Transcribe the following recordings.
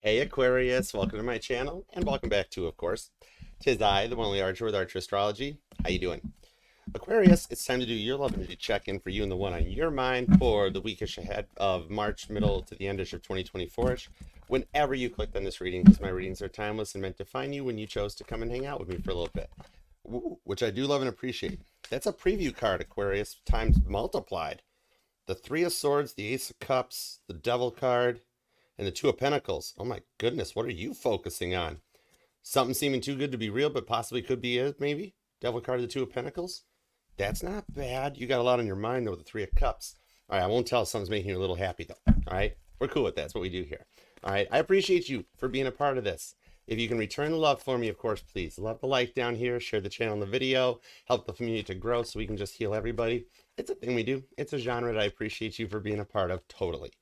Hey Aquarius, welcome to my channel, and welcome back to, of course, 'tis I, the one only Archer with Archer Astrology. How you doing? Aquarius, it's time to do your love energy check-in for you and the one on your mind for the weekish ahead of March, middle to the endish of 2024ish. Whenever you clicked on this reading, because my readings are timeless and meant to find you when you chose to come and hang out with me for a little bit, which I do love and appreciate. That's a preview card, Aquarius, times multiplied. The Three of Swords, the Ace of Cups, the Devil card, and the Two of Pentacles. Oh my goodness, what are you focusing on? Something seeming too good to be real, but possibly could be it, maybe? Devil card of the Two of Pentacles? That's not bad. You got a lot on your mind, though, with the Three of Cups. All right, I won't tell if something's making you a little happy, though. All right? We're cool with that. That's what we do here. All right? I appreciate you for being a part of this. If you can return the love for me, of course, please. Love the like down here. Share the channel and the video. Help the community to grow so we can just heal everybody. It's a thing we do. It's a genre that I appreciate you for being a part of totally.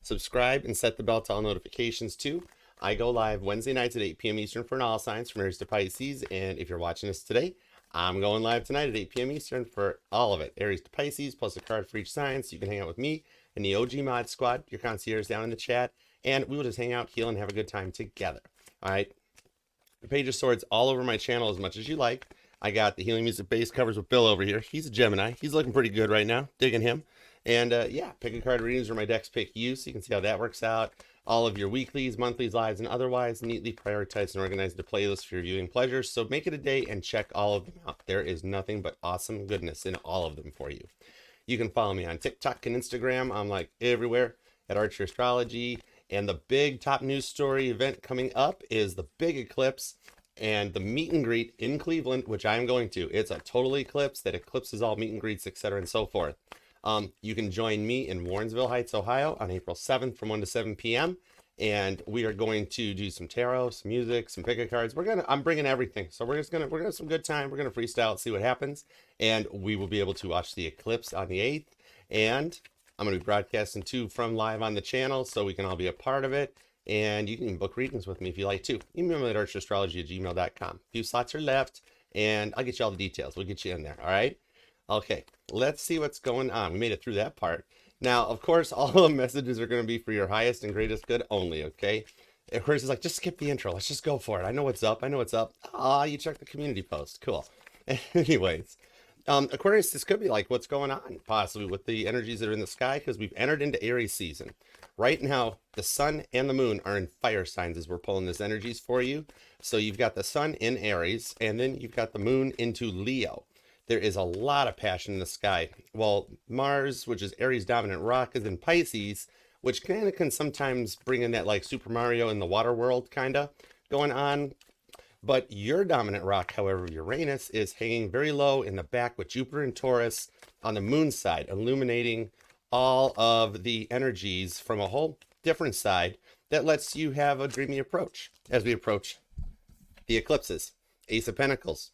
Subscribe and set the bell to all notifications too. I go live Wednesday nights at 8 p.m. Eastern for an all signs from Aries to Pisces. And if you're watching this today, I'm going live tonight at 8 p.m. Eastern for all of it. Aries to Pisces, plus a card for each sign. So you can hang out with me and the OG Mod Squad, your concierge down in the chat. And we will just hang out, heal, and have a good time together. All right. The Page of Swords all over my channel as much as you like. I got the Healing Music base covers with Bill over here. He's a Gemini. He's looking pretty good right now. Digging him. And yeah, pick a card readings where my decks pick you, so you can see how that works out. All of your weeklies, monthlies, lives, and otherwise neatly prioritized and organized into playlists for your viewing pleasure. So make it a day and check all of them out. There is nothing but awesome goodness in all of them for you. You can follow me on TikTok and Instagram. I'm like everywhere at Archer Astrology. And the big top news story event coming up is the big eclipse and the meet and greet in Cleveland, which I'm going to. It's a total eclipse that eclipses all meet and greets, etc., and so forth. You can join me in Warrensville Heights, Ohio on April 7th from 1 to 7 p.m. And we are going to do some tarot, some music, some pick a cards. I'm bringing everything. So we're gonna have some good time. We're gonna freestyle, see what happens. And we will be able to watch the eclipse on the 8th. And I'm gonna be broadcasting too from live on the channel so we can all be a part of it. And you can even book readings with me if you like too. Email me at archerastrology@gmail.com. A few slots are left, and I'll get you all the details. We'll get you in there, all right? Okay, let's see what's going on. We made it through that part. Now, of course, all the messages are going to be for your highest and greatest good only, okay? Of course, it's like, just skip the intro. Let's just go for it. I know what's up. I know what's up. Ah, you checked the community post. Cool. Anyways, Aquarius, this could be like what's going on possibly with the energies that are in the sky because we've entered into Aries season. Right now, the sun and the moon are in fire signs as we're pulling this energies for you. So you've got the sun in Aries, and then you've got the moon into Leo. There is a lot of passion in the sky. Well, Mars, which is Aries dominant rock, is in Pisces, which kind of can sometimes bring in that like Super Mario in the water world kind of going on. But your dominant rock, however, Uranus, is hanging very low in the back with Jupiter and Taurus on the moon side, illuminating all of the energies from a whole different side that lets you have a dreamy approach as we approach the eclipses. Ace of Pentacles.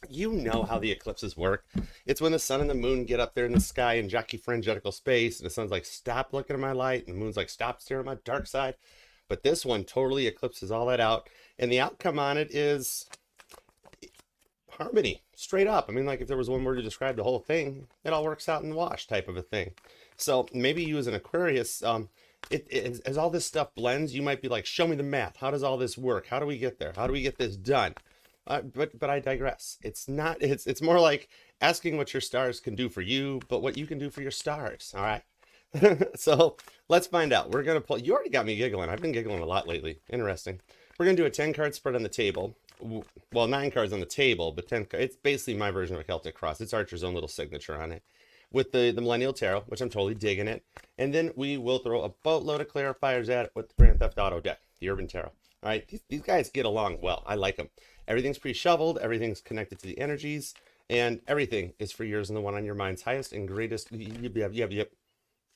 You know how the eclipses work. It's when the sun and the moon get up there in the sky in jockey-frangetical space, and the sun's like, stop looking at my light, and the moon's like, stop staring at my dark side. But this one totally eclipses all that out, and the outcome on it is harmony, straight up. I mean, like if there was one word to describe the whole thing, it all works out in the wash type of a thing. So maybe you as an Aquarius, as all this stuff blends, you might be like, show me the math. How does all this work? How do we get there? How do we get this done? But I digress. It's not. It's more like asking what your stars can do for you, but what you can do for your stars. All right. So let's find out. We're gonna pull. You already got me giggling. I've been giggling a lot lately. Interesting. We're gonna do a 10-card spread on the table. Well, 9 cards on the table, but 10. It's basically my version of a Celtic cross. It's Archer's own little signature on it, with the Millennial Tarot, which I'm totally digging it. And then we will throw a boatload of clarifiers at it with the Grand Theft Auto deck, the Urban Tarot. All right, these guys get along well. I like them. Everything's pre-shoveled, everything's connected to the energies, and everything is for yours and the one on your mind's highest and greatest. Yep.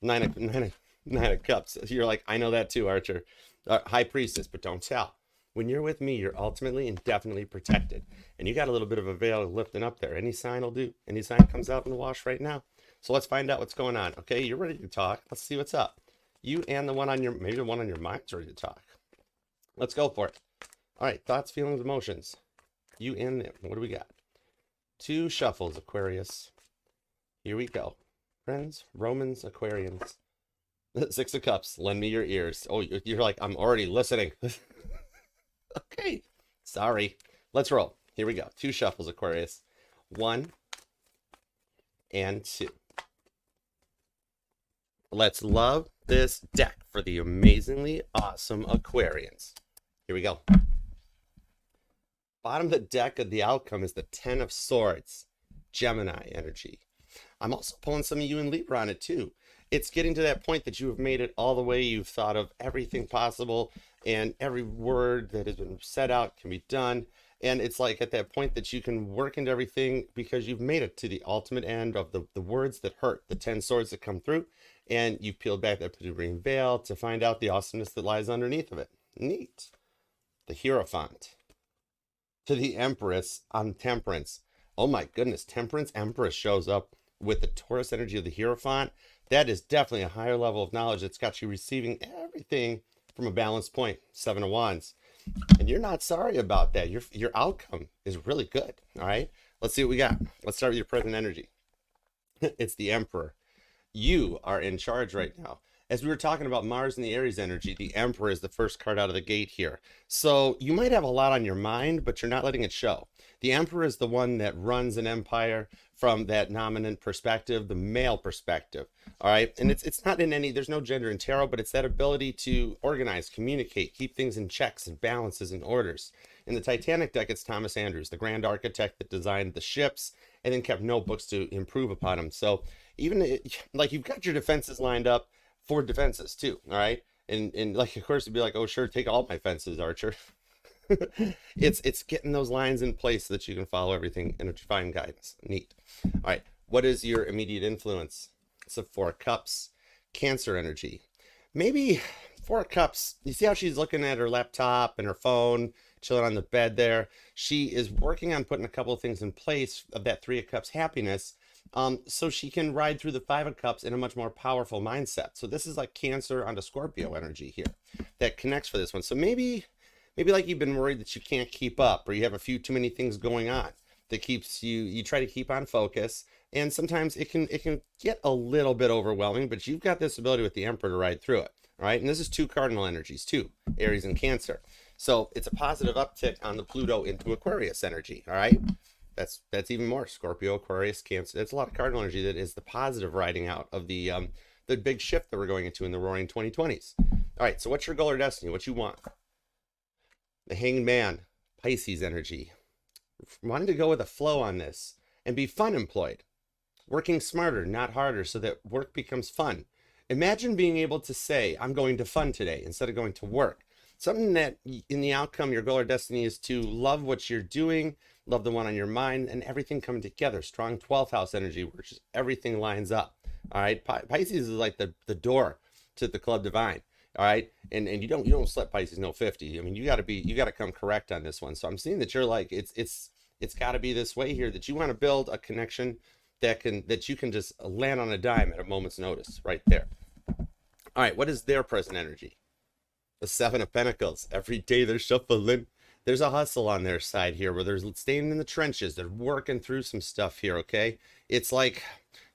Nine of Cups. You're like, I know that too, Archer. High Priestess, but don't tell. When you're with me, you're ultimately and definitely protected. And you got a little bit of a veil lifting up there. Any sign will do. Any sign comes out in the wash right now. So let's find out what's going on. Okay, you're ready to talk. Let's see what's up. You and the one on your, maybe the one on your mind's ready to talk. Let's go for it. All right, thoughts, feelings, emotions. You and them. What do we got? 2 shuffles, Aquarius. Here we go. Friends, Romans, Aquarians. Six of Cups, lend me your ears. Oh, you're like, I'm already listening. Okay, sorry. Let's roll. Here we go. Two shuffles, Aquarius. One and two. Let's love this deck for the amazingly awesome Aquarians. Here we go. Bottom of the deck of the outcome is the Ten of Swords, Gemini energy. I'm also pulling some of you in Libra on it too. It's getting to that point that you have made it all the way. You've thought of everything possible, and every word that has been set out can be done. And it's like at that point that you can work into everything because you've made it to the ultimate end of the words that hurt, the 10 swords that come through, and you've peeled back that green veil to find out the awesomeness that lies underneath of it. Neat. The Hierophant to the Empress on Temperance. Oh my goodness, Temperance Empress shows up with the Taurus energy of the Hierophant. That is definitely a higher level of knowledge that's got you receiving everything from a balanced point. Seven of Wands. And you're not sorry about that. Your outcome is really good. All right. Let's see what we got. Let's start with your present energy. It's the Emperor. You are in charge right now. As we were talking about Mars and the Aries energy, the Emperor is the first card out of the gate here. So you might have a lot on your mind, but you're not letting it show. The Emperor is the one that runs an empire from that dominant perspective, the male perspective. All right. And it's not in any, there's no gender in tarot, but it's that ability to organize, communicate, keep things in checks and balances and orders. In the Titanic deck, it's Thomas Andrews, the grand architect that designed the ships and then kept notebooks to improve upon them. So even like you've got your defenses lined up for defenses too. All right. And like, of course, it'd be like, oh, sure, take all my fences, Archer. It's getting those lines in place so that you can follow everything in a divine guidance. Neat. All right. What is your immediate influence? It's a Four of Cups, Cancer energy. Maybe Four of Cups. You see how she's looking at her laptop and her phone, chilling on the bed there. She is working on putting a couple of things in place of that Three of Cups happiness. So she can ride through the Five of Cups in a much more powerful mindset. So this is like Cancer onto Scorpio energy here that connects for this one. So maybe like you've been worried that you can't keep up, or you have a few too many things going on that keeps you try to keep on focus. And sometimes it can get a little bit overwhelming, but you've got this ability with the Emperor to ride through it. All right. And this is two cardinal energies too, Aries and Cancer. So it's a positive uptick on the Pluto into Aquarius energy. All right. That's even more Scorpio, Aquarius, Cancer. It's a lot of cardinal energy that is the positive riding out of the big shift that we're going into in the roaring 2020s. All right. So what's your goal or destiny? What you want? The Hanged Man, Pisces energy. Wanting to go with a flow on this and be fun employed. Working smarter, not harder, so that work becomes fun. Imagine being able to say, I'm going to fun today instead of going to work. Something that in the outcome, your goal or destiny is to love what you're doing, love the one on your mind, and everything coming together. Strong 12th house energy, where just everything lines up. All right. Pisces is like the door to the Club Divine. All right. And you don't slip Pisces no 50. I mean, you got to come correct on this one. So I'm seeing that you're like, it's got to be this way here, that you want to build a connection that you can just land on a dime at a moment's notice right there. All right. What is their present energy? The Seven of Pentacles. Every day they're shuffling. There's a hustle on their side here where they're staying in the trenches. They're working through some stuff here. Okay. It's like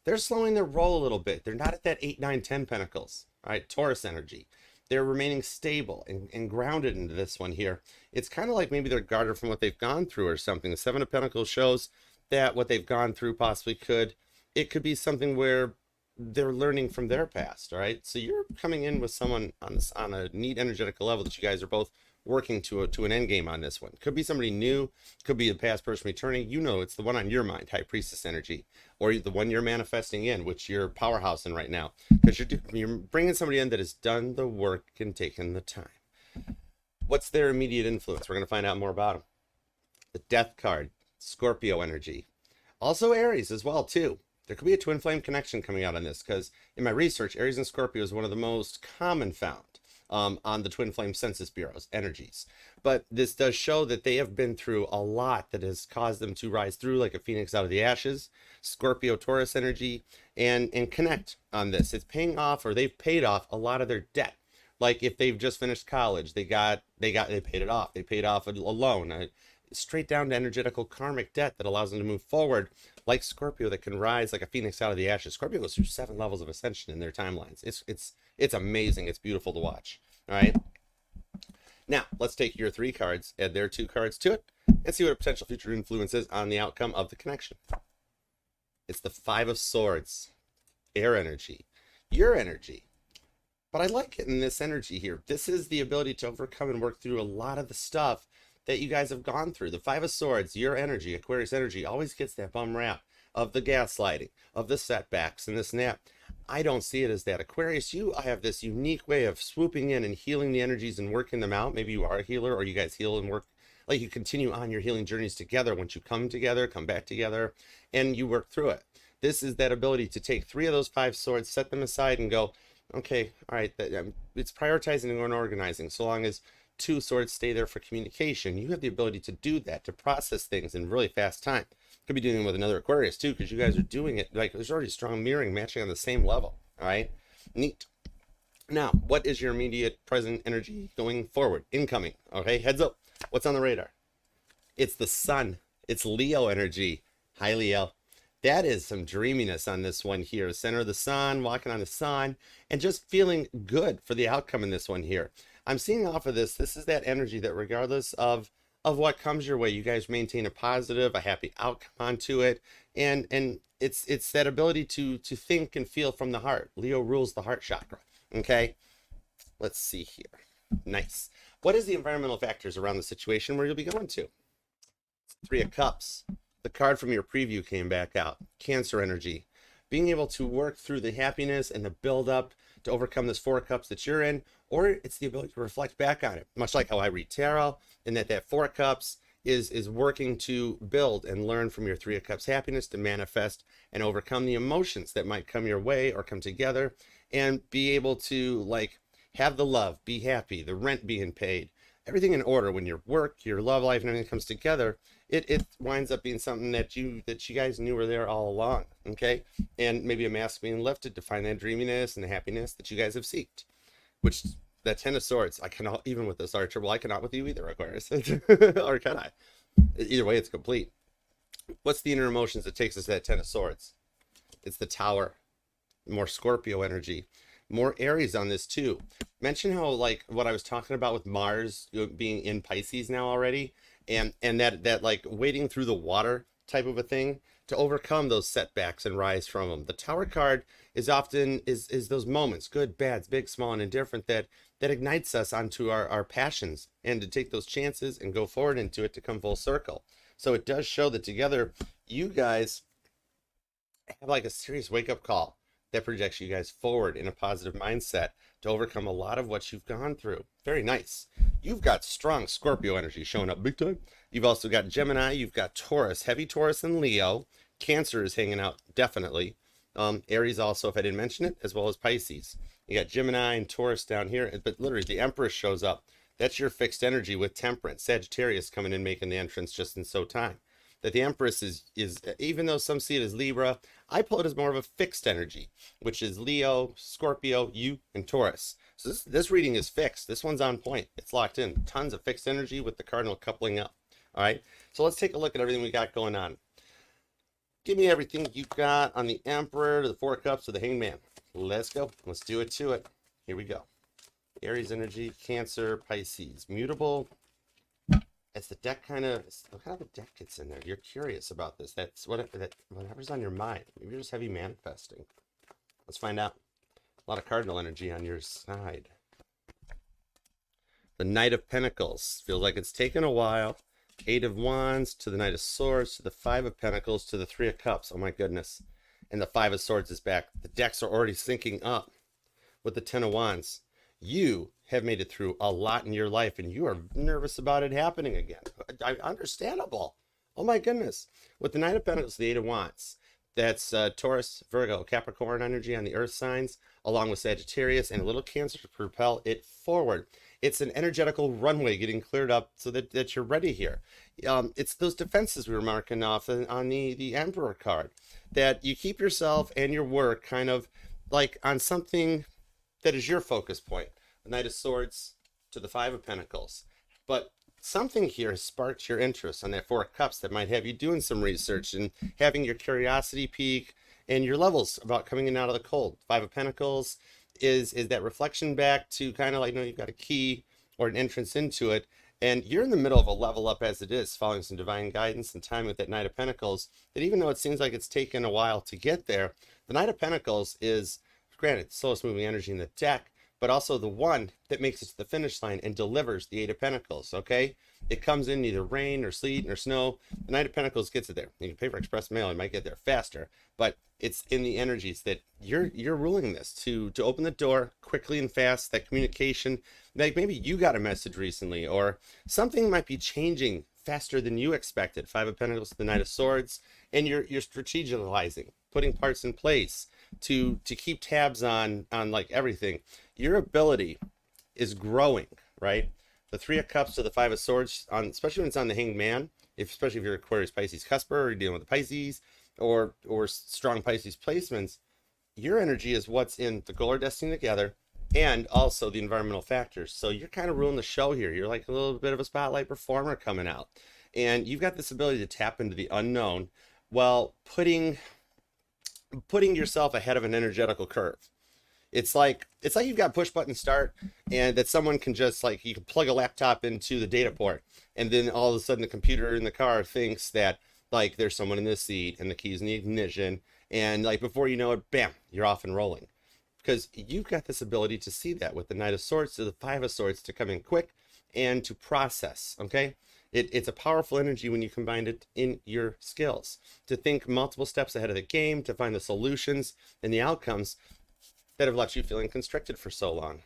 they're slowing their roll a little bit. They're not at that 8, 9, 10 Pentacles. All right. Taurus energy. They're remaining stable and grounded into this one here. It's kind of like maybe they're guarded from what they've gone through or something. The Seven of Pentacles shows that what they've gone through possibly could be something where they're learning from their past. All right. So you're coming in with someone on a neat energetical level that you guys are both working to an end game on this one. Could be somebody new, could be a past person returning. You know, it's the one on your mind, High Priestess energy, or the one you're manifesting in, which you're powerhousing right now, because you're bringing somebody in that has done the work and taken the time. What's their immediate influence? We're going to find out more about them. The Death card, Scorpio energy, also Aries as well too. There could be a twin flame connection coming out on this, because in my research, Aries and Scorpio is one of the most common found on the twin flame census bureau's energies. But this does show that they have been through a lot that has caused them to rise through like a phoenix out of the ashes. Scorpio Taurus energy, and connect on this. It's paying off, or they've paid off a lot of their debt. Like if they've just finished college, they paid it off. They paid off a loan. straight down to energetical karmic debt that allows them to move forward, like Scorpio that can rise like a phoenix out of the ashes. Scorpio goes through 7 levels of ascension in their timelines. It's amazing. It's beautiful to watch. All right. Now, let's take your 3 cards, add their 2 cards to it, and see what a potential future influence is on the outcome of the connection. It's the 5 of Swords, air energy, your energy. But I like it in this energy here. This is the ability to overcome and work through a lot of the stuff that you guys have gone through. The 5 of Swords, your energy, Aquarius energy, always gets that bum rap of the gaslighting, of the setbacks, and this and that. I don't see it as that. Aquarius, you have this unique way of swooping in and healing the energies and working them out. Maybe you are a healer, or you guys heal and work, like you continue on your healing journeys together. Once you come together, come back together, and you work through it. This is that ability to take 3 of those 5 swords, set them aside, and go, okay, all right, it's prioritizing and organizing. So long as 2 swords stay there for communication, you have the ability to do that, to process things in really fast time. Could be doing it with another Aquarius too, because you guys are doing it, like there's already strong mirroring, matching on the same level. All right, neat. Now, what is your immediate present energy going forward, incoming? Okay, heads up, what's on the radar? It's the sun. It's Leo energy. Hi, Leo. That is some dreaminess on this one here. Center of the sun, walking on the sun, and just feeling good for the outcome in this one here. I'm seeing off of this is that energy that regardless of what comes your way, you guys maintain a positive, a happy outcome onto it. And it's that ability to think and feel from the heart. Leo rules the heart chakra. Okay, let's see here. Nice. What is the environmental factors around the situation where you'll be going to? 3 of Cups. The card from your preview came back out. Cancer energy. Being able to work through the happiness and the build up to overcome this 4 of Cups that you're in, or it's the ability to reflect back on it. Much like how I read tarot, and that 4 of Cups is working to build and learn from your 3 of Cups happiness to manifest and overcome the emotions that might come your way or come together, and be able to like have the love, be happy, the rent being paid, everything in order. When your work, your love life, and everything comes together, it winds up being something that you guys knew were there all along. Okay, and maybe a mask being lifted to find that dreaminess and the happiness that you guys have seeked. Which that 10 of Swords, I cannot, even with this Archer, well, I cannot with you either, Aquarius. Or can I? Either way, it's complete. What's the inner emotions that takes us to that 10 of Swords? It's the Tower. More Scorpio energy. More Aries on this too. Mention how, like, what I was talking about with Mars being in Pisces now already, and that like wading through the water type of a thing to overcome those setbacks and rise from them. The Tower card is often is those moments, good, bad, big, small, and indifferent, that ignites us onto our passions, and to take those chances and go forward into it to come full circle. So it does show that together you guys have like a serious wake-up call that projects you guys forward in a positive mindset to overcome a lot of what you've gone through. Very nice. You've got strong Scorpio energy showing up big time. You've also got Gemini, you've got Taurus, heavy Taurus and Leo. Cancer is hanging out, definitely. Aries also, if I didn't mention it, as well as Pisces. You got Gemini and Taurus down here, but literally the Empress shows up. That's your fixed energy with Temperance. Sagittarius coming in, making the entrance just in so time. That the Empress is even though some see it as Libra, I pull it as more of a fixed energy, which is Leo, Scorpio, you, and Taurus. So this reading is fixed. This one's on point. It's locked in. Tons of fixed energy with the cardinal coupling up. All right. So let's take a look at everything we got going on. Give me everything you got on the Emperor, to the 4 of Cups, to the Hangman. Let's go. Let's do it to it. Here we go. Aries energy, Cancer, Pisces, mutable. It's the deck kind of, look how the deck gets in there. You're curious about this. That's whatever's on your mind. Maybe you're just heavy manifesting. Let's find out. A lot of cardinal energy on your side. The Knight of Pentacles. Feels like it's taken a while. 8 of Wands to the Knight of Swords to the 5 of Pentacles to the 3 of Cups. Oh my goodness. And the 5 of Swords is back. The decks are already syncing up with the 10 of Wands. You have made it through a lot in your life, and you are nervous about it happening again. Understandable. Oh my goodness. With the Knight of Pentacles, the 8 of Wands, that's Taurus, Virgo, Capricorn energy on the earth signs, along with Sagittarius and a little Cancer to propel it forward. It's an energetical runway getting cleared up so that you're ready here. It's those defenses we were marking off on the Emperor card, that you keep yourself and your work kind of like on something that is your focus point. The Knight of Swords to the 5 of Pentacles. But something here has sparked your interest on that Four of Cups that might have you doing some research and having your curiosity peak and your levels about coming in out of the cold. Five of Pentacles is that reflection back to kind of like, you've got a key or an entrance into it, and you're in the middle of a level up as it is, following some divine guidance and time with that Knight of Pentacles, that even though it seems like it's taken a while to get there, the Knight of Pentacles is, granted, the slowest moving energy in the deck, but also the one that makes it to the finish line and delivers the Eight of Pentacles, okay? It comes in either rain or sleet or snow. The Knight of Pentacles gets it there. You can pay for express mail, it might get there faster, but it's in the energies that you're ruling this to open the door quickly and fast, that communication. Like maybe you got a message recently, or something might be changing faster than you expected. Five of Pentacles to the Knight of Swords, and you're strategizing, putting parts in place to keep tabs on like everything. Your ability is growing, right? The Three of Cups to the Five of Swords, especially when it's on the Hanged Man, especially if you're Aquarius, Pisces, Cusper, or you're dealing with the Pisces or strong Pisces placements, your energy is what's in the goal or destiny together, and also the environmental factors. So you're kind of ruling the show here. You're like a little bit of a spotlight performer coming out, and you've got this ability to tap into the unknown while putting yourself ahead of an energetical curve. It's like you've got push button start, and that someone can just like, you can plug a laptop into the data port, and then all of a sudden the computer in the car thinks that like there's someone in the seat and the keys in the ignition, and like before you know it, bam, you're off and rolling. Because you've got this ability to see that with the Knight of Swords to the Five of Swords, to come in quick and to process, okay? It's a powerful energy when you combine it in your skills, to think multiple steps ahead of the game, to find the solutions and the outcomes that have left you feeling constricted for so long.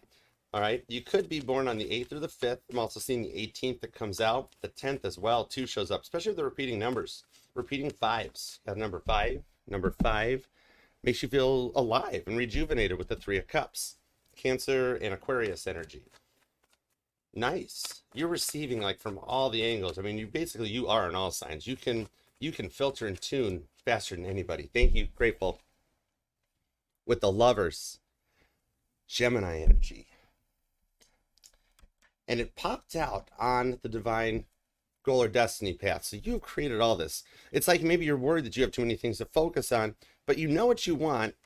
All right, you could be born on the 8th or the 5th. I'm also seeing the 18th that comes out. The 10th as well, too, shows up, especially with the repeating numbers. Repeating fives. Got number 5. Number 5 makes you feel alive and rejuvenated with the Three of Cups. Cancer and Aquarius energy. Nice. You're receiving like from all the angles. I mean, you are in all signs. You can filter and tune faster than anybody. Thank you. Grateful. With the Lovers, Gemini energy. And it popped out on the divine goal or destiny path. So you've created all this. It's like maybe you're worried that you have too many things to focus on, but you know what you want,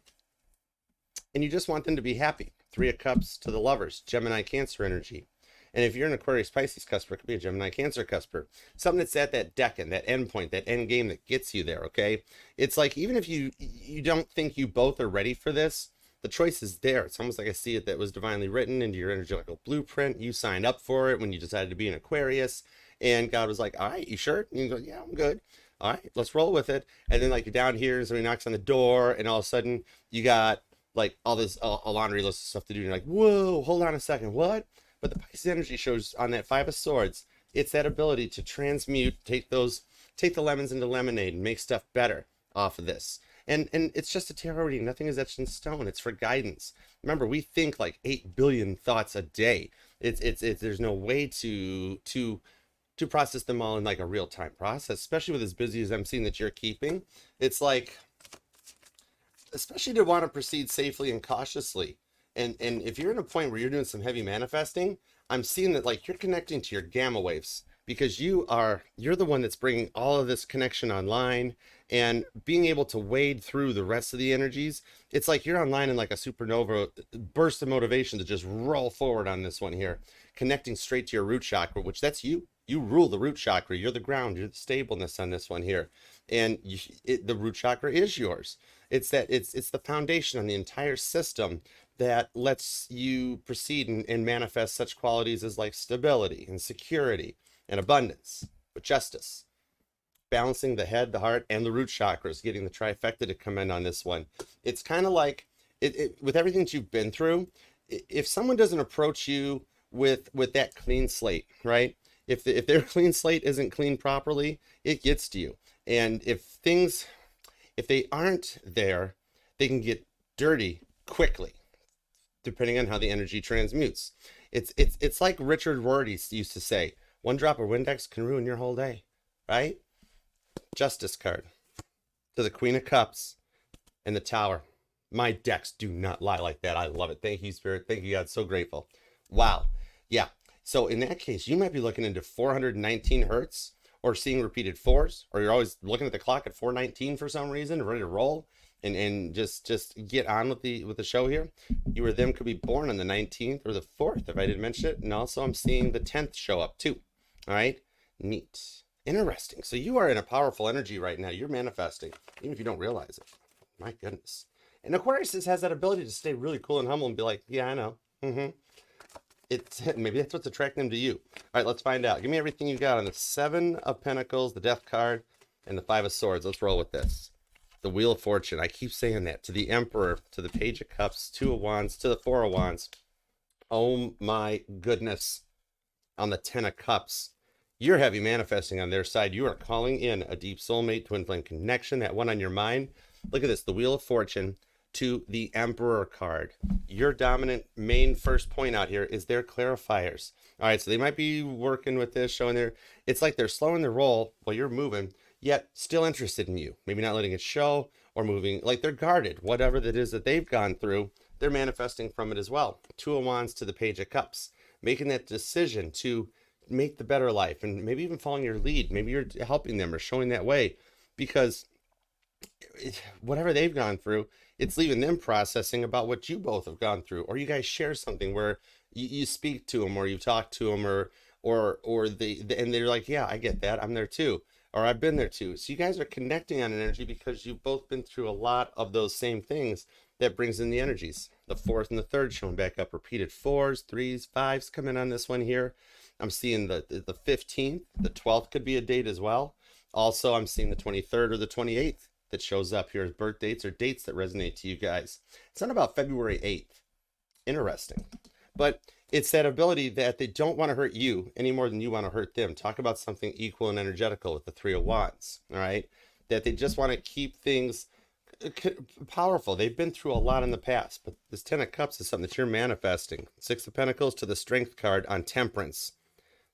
and you just want them to be happy. Three of Cups to the Lovers, Gemini Cancer energy. And if you're an Aquarius Pisces cusper, it could be a Gemini Cancer cusper. Something that's at that decan, that end point, that end game that gets you there, okay? It's like, even if you don't think you both are ready for this, the choice is there. It's almost like I see it that was divinely written into your energetical blueprint. You signed up for it when you decided to be an Aquarius, and God was like, all right, you sure? And you go, yeah, I'm good. All right, let's roll with it. And then like you're down here and somebody knocks on the door, and all of a sudden you got like all this a laundry list of stuff to do. And you're like, whoa, hold on a second, what? But the Pisces energy shows on that Five of Swords, it's that ability to transmute, take the lemons into lemonade and make stuff better off of this. And it's just a tarot reading. Nothing is etched in stone. It's for guidance. Remember, we think like 8 billion thoughts a day. It's there's no way to process them all in like a real-time process, especially with as busy as I'm seeing that you're keeping. It's like, especially to want to proceed safely and cautiously. And if you're in a point where you're doing some heavy manifesting, I'm seeing that like you're connecting to your gamma waves, because you're the one that's bringing all of this connection online and being able to wade through the rest of the energies. It's like you're online in like a supernova burst of motivation to just roll forward on this one here, connecting straight to your root chakra, which that's you. You rule the root chakra. You're the ground. You're the stableness on this one here. And the root chakra is yours. It's the foundation on the entire system that lets you proceed and manifest such qualities as like stability and security and abundance with justice. Balancing the head, the heart, and the root chakras, getting the trifecta to come in on this one. It's kind of like, with everything that you've been through, if someone doesn't approach you with that clean slate, right? If their clean slate isn't cleaned properly, it gets to you. And if they aren't there, they can get dirty quickly, depending on how the energy transmutes. It's like Richard Rorty used to say, one drop of Windex can ruin your whole day, right? Justice card to the Queen of Cups and the Tower. My decks do not lie like that. I love it. Thank you, Spirit. Thank you, God. So grateful. Wow. Yeah. So in that case, you might be looking into 419 hertz or seeing repeated fours, or you're always looking at the clock at 419 for some reason, ready to roll and just get on with the show here. You or them could be born on the 19th or the 4th, if I didn't mention it. And also I'm seeing the 10th show up too. All right. Neat. Interesting. So you are in a powerful energy right now. You're manifesting, even if you don't realize it. My goodness. And Aquarius has that ability to stay really cool and humble and be like, yeah, I know. It's maybe that's what's attracting them to you. All right, let's find out. Give me everything you got on the 7 of Pentacles, the Death card, and the 5 of Swords. Let's roll with this. The Wheel of Fortune. I keep saying that. To the Emperor, to the Page of Cups, 2 of Wands, to the 4 of Wands. Oh my goodness. On the 10 of Cups. You're heavy manifesting on their side. You are calling in a deep soulmate, twin flame connection, that one on your mind. Look at this, the Wheel of Fortune to the Emperor card. Your dominant main first point out here is their clarifiers. All right, so they might be working with this, showing their, it's like they're slowing their roll while you're moving, yet still interested in you. Maybe not letting it show or moving, like they're guarded. Whatever that is that they've gone through, they're manifesting from it as well. 2 of Wands to the Page of Cups, making that decision to make the better life and maybe even following your lead. Maybe you're helping them or showing that way, because whatever they've gone through, it's leaving them processing about what you both have gone through, or you guys share something where you speak to them or you talk to them, or they and they're like, yeah, I get that, I'm there too, or I've been there too. So you guys are connecting on an energy because you've both been through a lot of those same things. That brings in the energies. The 4th and the 3rd showing back up, repeated 4s, 3s, 5s coming on this one here. I'm seeing the 15th, the 12th could be a date as well. Also, I'm seeing the 23rd or the 28th that shows up here as birth dates or dates that resonate to you guys. It's not about February 8th. Interesting. But it's that ability that they don't want to hurt you any more than you want to hurt them. Talk about something equal and energetical with the 3 of Wands, all right? That they just want to keep things powerful. They've been through a lot in the past, but this 10 of Cups is something that you're manifesting. 6 of Pentacles to the Strength card on Temperance.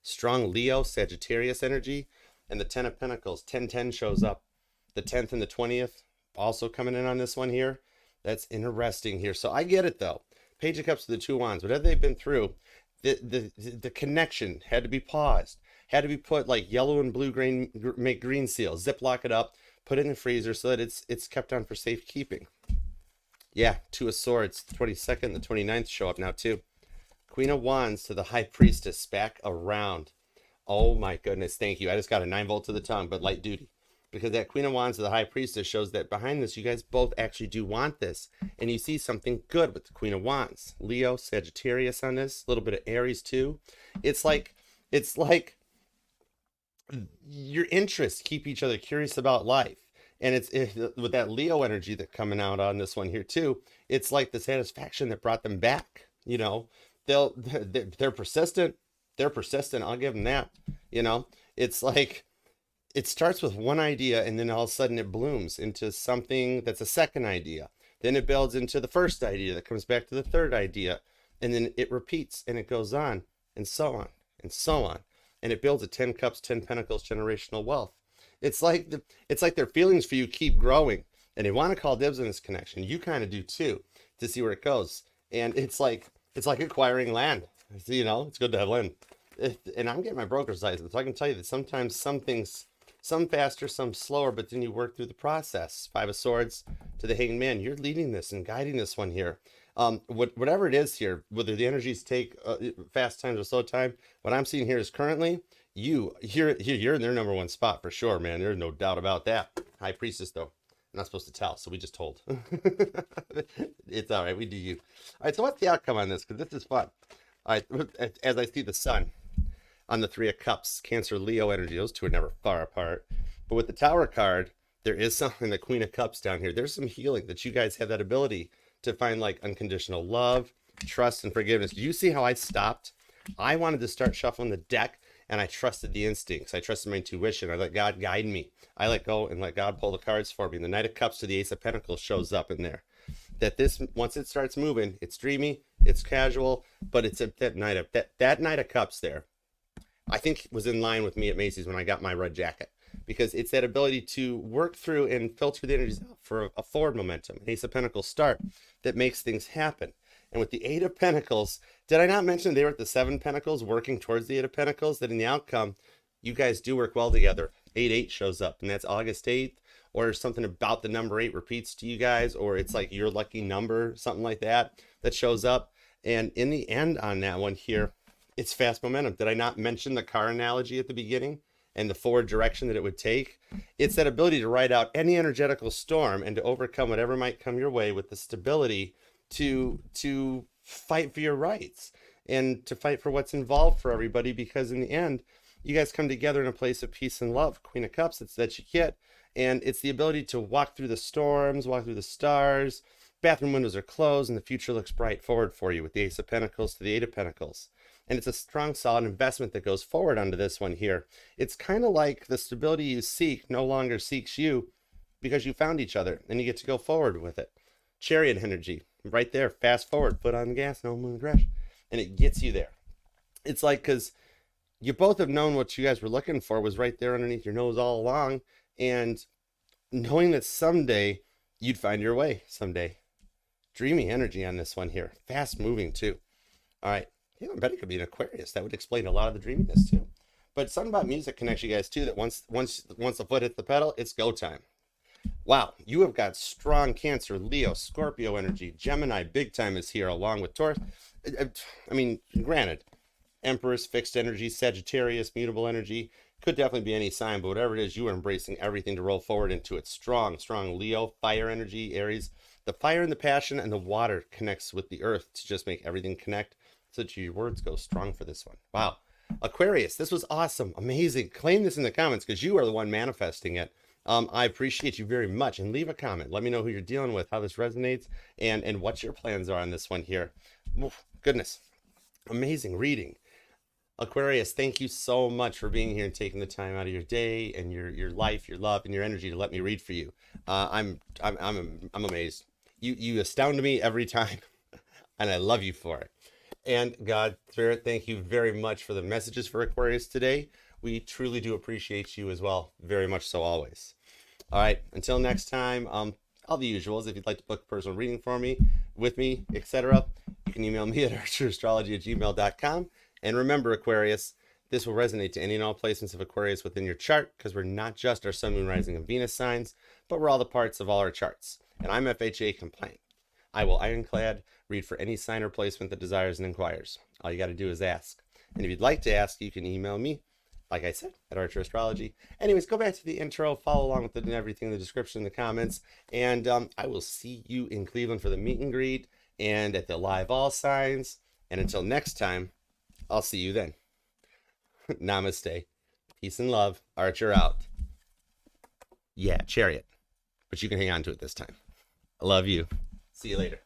Strong Leo, Sagittarius energy, and the 10 of Pentacles, 10-10 shows up. The 10th and the 20th also coming in on this one here. That's interesting here. So I get it though. Page of Cups to the 2 Wands. Whatever they've been through, the connection had to be paused. Had to be put like yellow and blue green, make green seal, ziplock it up, put it in the freezer so that it's kept on for safekeeping. Yeah, 2 of Swords, the 22nd, the 29th show up now too. Queen of Wands to the High Priestess, back around. Oh my goodness, thank you. I just got a 9-volt to the tongue, but light duty. Because that Queen of Wands to the High Priestess shows that behind this, you guys both actually do want this. And you see something good with the Queen of Wands. Leo, Sagittarius on this, a little bit of Aries too. It's like your interests keep each other curious about life. And with that Leo energy that coming out on this one here too, it's like the satisfaction that brought them back. You know, they're persistent. They're persistent. I'll give them that. You know, it's like it starts with one idea and then all of a sudden it blooms into something that's a second idea. Then it builds into the first idea that comes back to the third idea. And then it repeats and it goes on and so on and so on. And it builds a 10 Cups, 10 Pentacles generational wealth. It's like their feelings for you keep growing and they want to call dibs on this connection. You kind of do too, to see where it goes. And it's like acquiring land. You know, it's good to have land. And I'm getting my broker's license, so I can tell you that sometimes some things, some faster, some slower, but then you work through the process. 5 of Swords to the Hanged Man. You're leading this and guiding this one here. Whatever it is here, whether the energies take fast times or slow time, what I'm seeing here is currently you're in their number one spot for sure, man. There's no doubt about that. High Priestess though, I'm not supposed to tell, so we just told. It's all right, we do you. All right, so what's the outcome on this? Because this is fun. All right, as I see the Sun on the 3 of Cups, Cancer, Leo energy, those two are never far apart. But with the Tower card, there is something, the Queen of Cups down here. There's some healing that you guys have that ability to find, like unconditional love, trust, and forgiveness. Do you see how I stopped? I wanted to start shuffling the deck, and I trusted the instincts. I trusted my intuition. I let God guide me. I let go and let God pull the cards for me. And the Knight of Cups to the Ace of Pentacles shows up in there. That this, once it starts moving, it's dreamy, it's casual, but it's that Knight of Cups there, I think was in line with me at Macy's when I got my red jacket. Because it's that ability to work through and filter the energies out for a forward momentum, Ace of Pentacles start, that makes things happen. And with the Eight of Pentacles, did I not mention they were at the Seven of Pentacles working towards the Eight of Pentacles? That in the outcome, you guys do work well together. 8-8 shows up, and that's August 8th, or something about the number 8 repeats to you guys, or it's like your lucky number, something like that, that shows up. And in the end on that one here, it's fast momentum. Did I not mention the car analogy at the beginning and the forward direction that it would take? It's that ability to ride out any energetical storm and to overcome whatever might come your way with the stability to fight for your rights and to fight for what's involved for everybody, because in the end, you guys come together in a place of peace and love. Queen of Cups, it's that you get. And it's the ability to walk through the storms, walk through the stars. Bathroom windows are closed and the future looks bright forward for you with the Ace of Pentacles to the Eight of Pentacles. And it's a strong, solid investment that goes forward onto this one here. It's kind of like the stability you seek no longer seeks you because you found each other and you get to go forward with it. Chariot energy, right there, fast forward, foot on the gas, no moving crash. And it gets you there. It's like, because you both have known what you guys were looking for was right there underneath your nose all along. And knowing that someday you'd find your way someday. Dreamy energy on this one here. Fast moving too. All right. Yeah, I bet it could be an Aquarius. That would explain a lot of the dreaminess too. But something about music connects you guys too, that once the foot hits the pedal, it's go time. Wow, you have got strong Cancer, Leo, Scorpio energy. Gemini big time is here along with Taurus. I mean, granted, Empress, fixed energy, Sagittarius, mutable energy. Could definitely be any sign, but whatever it is, you are embracing everything to roll forward into it. Strong Leo, fire energy, Aries. The fire and the passion and the water connects with the earth to just make everything connect so that your words go strong for this one. Wow. Aquarius, this was awesome. Amazing. Claim this in the comments because you are the one manifesting it. I appreciate you very much, and leave a comment. Let me know who you're dealing with, how this resonates, and what your plans are on this one here. Oof, goodness. Amazing reading. Aquarius, thank you so much for being here and taking the time out of your day and your life, your love, and your energy to let me read for you. I'm amazed. You astound me every time, and I love you for it. And God, Spirit, thank you very much for the messages for Aquarius today. We truly do appreciate you as well, very much so always. All right, until next time, all the usuals. If you'd like to book a personal reading for me, with me, etc., you can email me at archerastrology@gmail.com. And remember, Aquarius, this will resonate to any and all placements of Aquarius within your chart, because we're not just our Sun, Moon, Rising, and Venus signs, but we're all the parts of all our charts. And I'm FHA compliant. I will ironclad read for any sign or placement that desires and inquires. All you got to do is ask. And if you'd like to ask, you can email me, like I said, at archerastrology. Anyways, go back to the intro, follow along with it and everything in the description, in the comments. And I will see you in Cleveland for the meet and greet and at the live all signs. And until next time, I'll see you then. Namaste. Peace and love. Archer out. Yeah, Chariot. But you can hang on to it this time. I love you. See you later.